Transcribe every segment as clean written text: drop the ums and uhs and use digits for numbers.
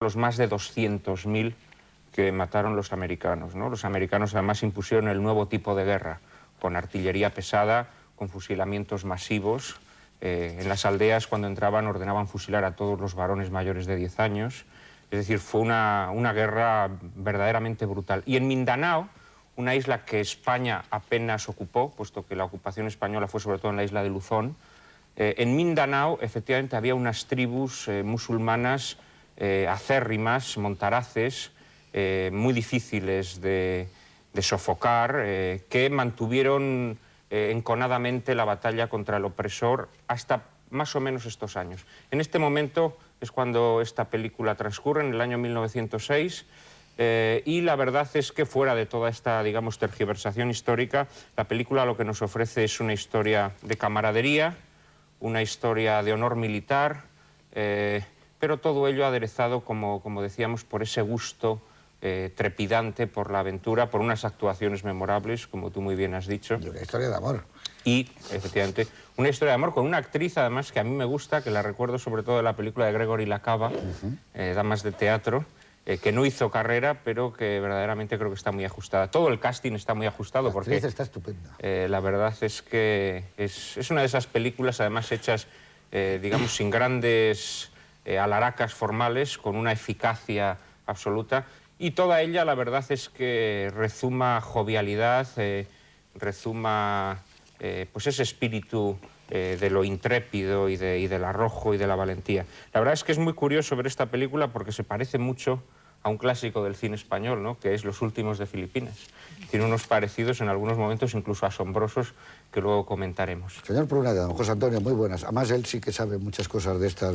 los más de 200.000 que mataron los americanos, ¿no? Los americanos además impusieron el nuevo tipo de guerra, con artillería pesada, con fusilamientos masivos. En las aldeas, cuando entraban, ordenaban fusilar a todos los varones mayores de 10 años. Es decir, fue una guerra verdaderamente brutal. Y en Mindanao, una isla que España apenas ocupó, puesto que la ocupación española fue sobre todo en la isla de Luzón, en Mindanao efectivamente había unas tribus musulmanas acérrimas, montaraces, muy difíciles de sofocar, que mantuvieron enconadamente la batalla contra el opresor hasta más o menos estos años. En este momento es cuando esta película transcurre, en el año 1906, y la verdad es que fuera de toda esta, digamos, tergiversación histórica, la película lo que nos ofrece es una historia de camaradería, una historia de honor militar, pero todo ello aderezado, como decíamos, por ese gusto trepidante por la aventura, por unas actuaciones memorables, como tú muy bien has dicho. Y una historia de amor. Y, efectivamente, una historia de amor con una actriz, además, que a mí me gusta, que la recuerdo sobre todo de la película de Gregory La Cava, Damas de Teatro, que no hizo carrera, pero que verdaderamente creo que está muy ajustada. Todo el casting está muy ajustado. La porque actriz está estupenda. La verdad es que es una de esas películas, además, hechas, digamos, sin grandes alaracas formales, con una eficacia absoluta. Y toda ella, la verdad es que rezuma jovialidad, rezuma pues ese espíritu de lo intrépido y del arrojo y de la valentía. La verdad es que es muy curioso ver esta película porque se parece mucho a un clásico del cine español, ¿no?, que es Los últimos de Filipinas. Tiene unos parecidos en algunos momentos incluso asombrosos que luego comentaremos. Señor Pruneda, don José Antonio, muy buenas. Además, él sí que sabe muchas cosas de estas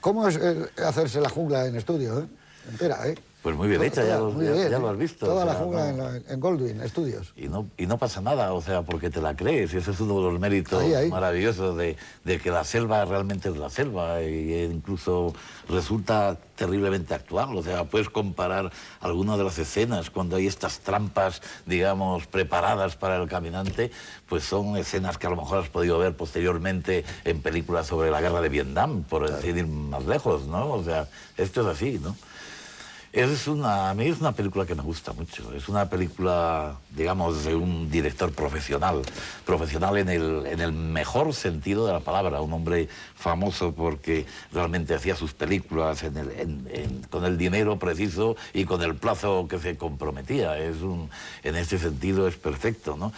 ¿Cómo es hacerse la jungla en estudio, entera, eh? Pues muy bien hecha, ya lo has visto. Toda o sea, la jungla en Goldwyn Studios. Y no pasa nada, o sea, porque te la crees. Y ese es uno de los méritos maravillosos de que la selva realmente es la selva. E incluso resulta terriblemente actual. O sea, puedes comparar algunas de las escenas cuando hay estas trampas, digamos, preparadas para el caminante, pues son escenas que a lo mejor has podido ver posteriormente en películas sobre la guerra de Vietnam, por decir ir más lejos, ¿no? O sea, esto es así, ¿no? A mí es una película que me gusta mucho. Es una película, digamos, de un director profesional. Profesional en el mejor sentido de la palabra. Un hombre famoso porque realmente hacía sus películas con el dinero preciso y con el plazo que se comprometía. En este sentido es perfecto, ¿no?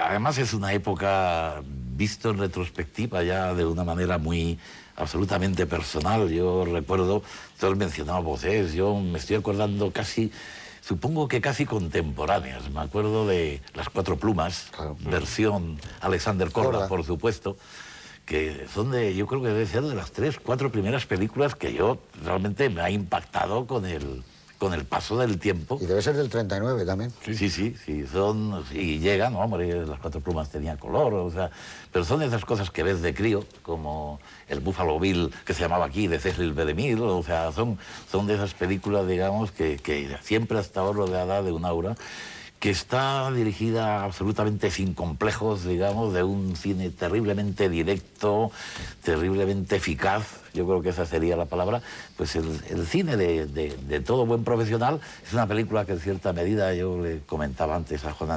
Además es una época, visto en retrospectiva ya de una manera muy absolutamente personal. Yo recuerdo, tú has mencionado voces, yo me estoy acordando supongo que casi contemporáneas. Me acuerdo de Las Cuatro Plumas, claro, versión Alexander Korda, por supuesto, que son yo creo que debe ser de las 3, 4 primeras películas que yo realmente me ha impactado con el paso del tiempo. Y debe ser del 39 también. Sí, y llegan, ¿no? Hombre, Las Cuatro Plumas tenía color, o sea, pero son esas cosas que ves de crío, como el Buffalo Bill, que se llamaba aquí, de Cecil B. DeMille, o sea, son de esas películas, digamos, que siempre ha estado rodeada de un aura que está dirigida absolutamente sin complejos, digamos, de un cine terriblemente directo, terriblemente eficaz. Yo creo que esa sería la palabra. Pues el cine de todo buen profesional es una película que en cierta medida, yo le comentaba antes a José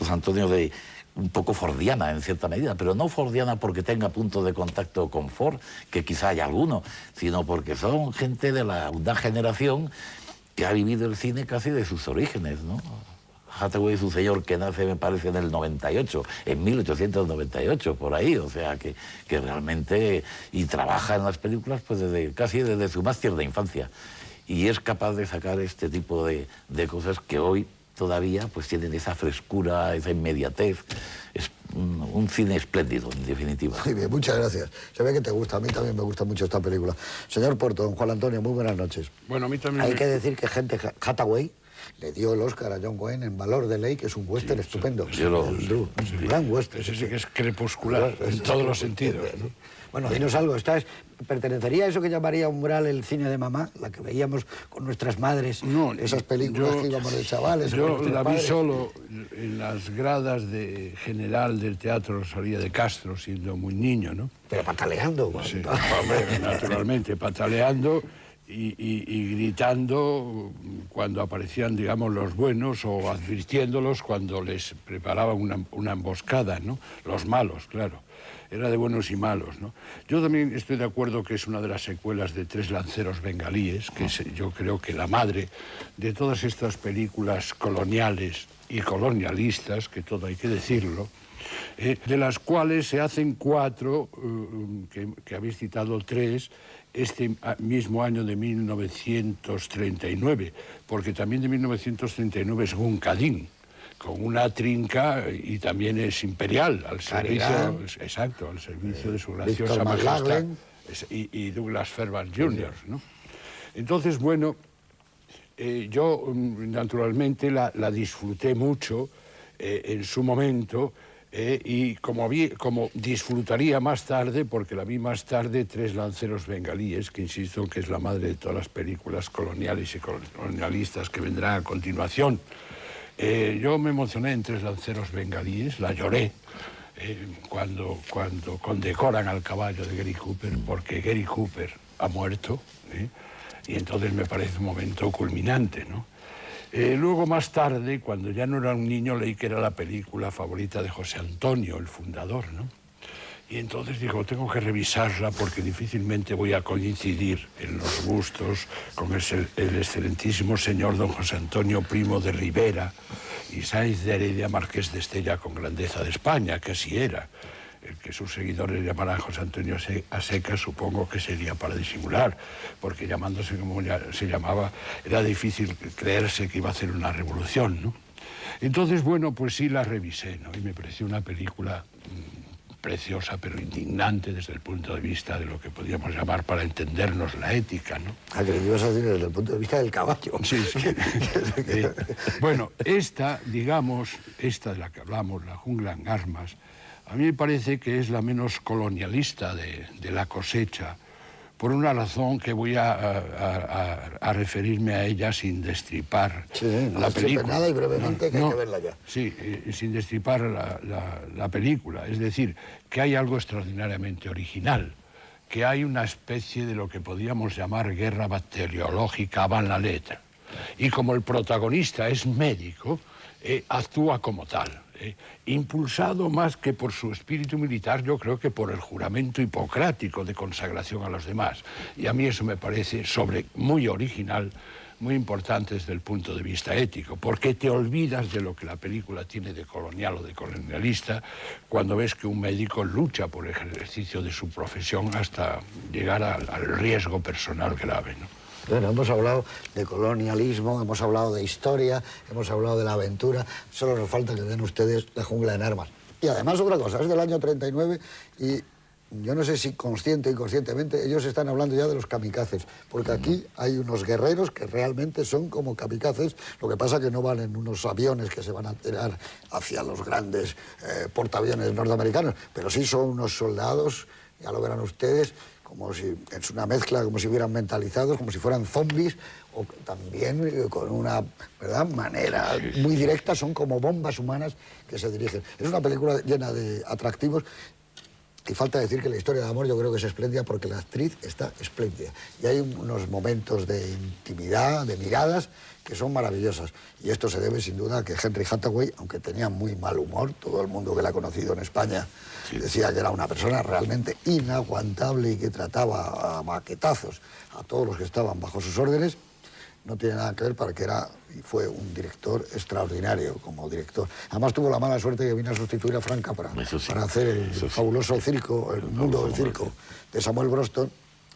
Antonio, de un poco fordiana en cierta medida, pero no fordiana porque tenga punto de contacto con Ford, que quizá haya alguno, sino porque son gente de una generación que ha vivido el cine casi de sus orígenes, ¿no? Hathaway es un señor que nace, me parece, en el 98, en 1898, por ahí, o sea, que realmente, y trabaja en las películas pues casi desde su más tierna infancia, y es capaz de sacar este tipo de cosas que hoy todavía pues tienen esa frescura, esa inmediatez. Es un cine espléndido, en definitiva. Muy bien, muchas gracias. Se ve que te gusta, a mí también me gusta mucho esta película. Señor Porto, don Juan Antonio, muy buenas noches. Bueno, a mí también... Hay que decir que Hathaway le dio el Oscar a John Wayne en Valor de Ley, que es un western estupendo. Un gran western. Ese sí que es crepuscular, en todos los sentidos, ¿no? Bueno, dinos algo, ¿pertenecería a eso que llamaría umbral el cine de mamá, la que veíamos con nuestras madres, esas películas que íbamos de chavales? Yo la vi solo en las gradas general del Teatro Rosalía de Castro, siendo muy niño, ¿no? Pero pataleando. Sí, hombre, naturalmente, pataleando y gritando cuando aparecían, digamos, los buenos, o advirtiéndolos cuando les preparaban una emboscada, ¿no? Los malos, claro. Era de buenos y malos, ¿no? Yo también estoy de acuerdo que es una de las secuelas de Tres lanceros bengalíes, que es, yo creo que la madre de todas estas películas coloniales y colonialistas, que todo hay que decirlo, de las cuales se hacen 4, que habéis citado 3, este mismo año de 1939, porque también de 1939 es Guncadín, con una trinca, y también es imperial, al servicio, exacto, al servicio de su graciosa majestad, y Douglas Fairbanks Jr., ¿no? Entonces, bueno, yo naturalmente la disfruté mucho en su momento, y como disfrutaría más tarde, porque la vi más tarde, Tres lanceros bengalíes, que insisto que es la madre de todas las películas coloniales y colonialistas que vendrán a continuación. Yo me emocioné en Tres lanceros bengalíes, la lloré cuando condecoran al caballo de Gary Cooper, porque Gary Cooper ha muerto, y entonces me parece un momento culminante, ¿no? Luego, más tarde, cuando ya no era un niño, leí que era la película favorita de José Antonio, el fundador, ¿no? Y entonces digo, tengo que revisarla porque difícilmente voy a coincidir en los gustos con el excelentísimo señor don José Antonio Primo de Rivera y Sáenz de Heredia, marqués de Estella con grandeza de España, que así era. El que sus seguidores llamaran José Antonio a secas, supongo que sería para disimular, porque llamándose como se llamaba, era difícil creerse que iba a hacer una revolución, ¿no? Entonces, bueno, pues sí la revisé, ¿no? Y me pareció una película preciosa, pero indignante desde el punto de vista de lo que podríamos llamar, para entendernos, la ética, ¿no? Ah, que lo ibas a decir desde el punto de vista del caballo. Sí, sí. Bueno, esta, digamos, esta de la que hablamos, La jungla en armas, a mí me parece que es la menos colonialista de la cosecha, por una razón que voy a referirme a ella sin destripar la película. Nada y brevemente, que hay que verla ya. Sí, sin destripar la película. Es decir, que hay algo extraordinariamente original, que hay una especie de lo que podríamos llamar guerra bacteriológica avant la lettre. Y como el protagonista es médico, actúa como tal. Impulsado más que por su espíritu militar, yo creo que por el juramento hipocrático de consagración a los demás. Y a mí eso me parece muy original, muy importante desde el punto de vista ético, porque te olvidas de lo que la película tiene de colonial o de colonialista cuando ves que un médico lucha por el ejercicio de su profesión hasta llegar al riesgo personal grave, ¿no? Bueno, hemos hablado de colonialismo, hemos hablado de historia, hemos hablado de la aventura. Solo nos falta que den ustedes La jungla en armas. Y además otra cosa, es del año 39 y yo no sé si consciente o inconscientemente ellos están hablando ya de los kamikazes, porque aquí hay unos guerreros que realmente son como kamikazes, lo que pasa que no van en unos aviones que se van a tirar hacia los grandes portaaviones norteamericanos, pero sí son unos soldados, ya lo verán ustedes, como si es una mezcla, como si hubieran mentalizados, como si fueran zombies, o también con una manera muy directa, son como bombas humanas que se dirigen. Es una película llena de atractivos, y falta decir que la historia de amor yo creo que es espléndida porque la actriz está espléndida. Y hay unos momentos de intimidad, de miradas, que son maravillosas. Y esto se debe sin duda a que Henry Hathaway, aunque tenía muy mal humor, todo el mundo que la ha conocido en España decía que era una persona realmente inaguantable y que trataba a baquetazos a todos los que estaban bajo sus órdenes, no tiene nada que ver para que era y fue un director extraordinario como director. Además tuvo la mala suerte que vino a sustituir a Frank Capra para hacer el fabuloso circo, el mundo del circo de Samuel Broston,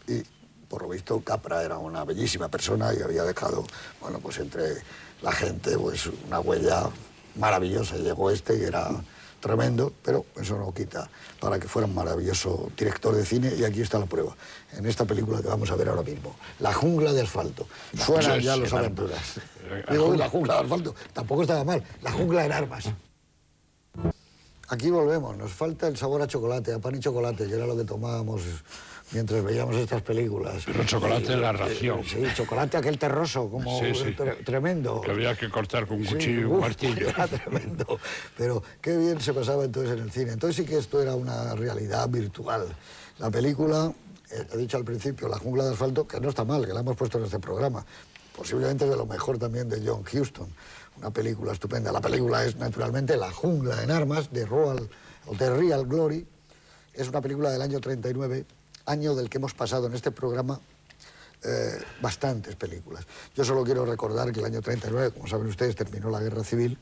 y por lo visto Capra era una bellísima persona y había dejado, bueno, pues entre la gente pues una huella maravillosa. Y llegó y era tremendo, pero eso no quita para que fuera un maravilloso director de cine, y aquí está la prueba, en esta película que vamos a ver ahora mismo, La jungla de asfalto. Suenan ya las aventuras. Digo, La jungla de asfalto, tampoco estaba mal, La jungla en armas. Aquí volvemos, nos falta el sabor a chocolate, a pan y chocolate, que era lo que tomábamos mientras veíamos estas películas. Pero chocolate en la ración. Sí, chocolate aquel terroso, como tremendo. Que había que cortar con un cuchillo y un martillo. Era tremendo. Pero qué bien se pasaba entonces en el cine. Entonces sí que esto era una realidad virtual. La película he dicho al principio, La jungla de asfalto, que no está mal, que la hemos puesto en este programa. Posiblemente es de lo mejor también de John Huston. Una película estupenda. La película es, naturalmente, La jungla en armas, de Real Glory. Es una película del año 39, año del que hemos pasado en este programa bastantes películas. Yo solo quiero recordar que el año 39, como saben ustedes, terminó la Guerra Civil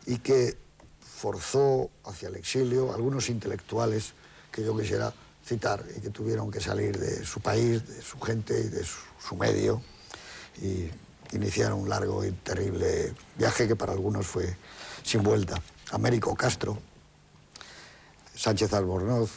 y que forzó hacia el exilio a algunos intelectuales que yo quisiera citar y que tuvieron que salir de su país, de su gente y de su medio y iniciaron un largo y terrible viaje que para algunos fue sin vuelta. Américo Castro, Sánchez Albornoz,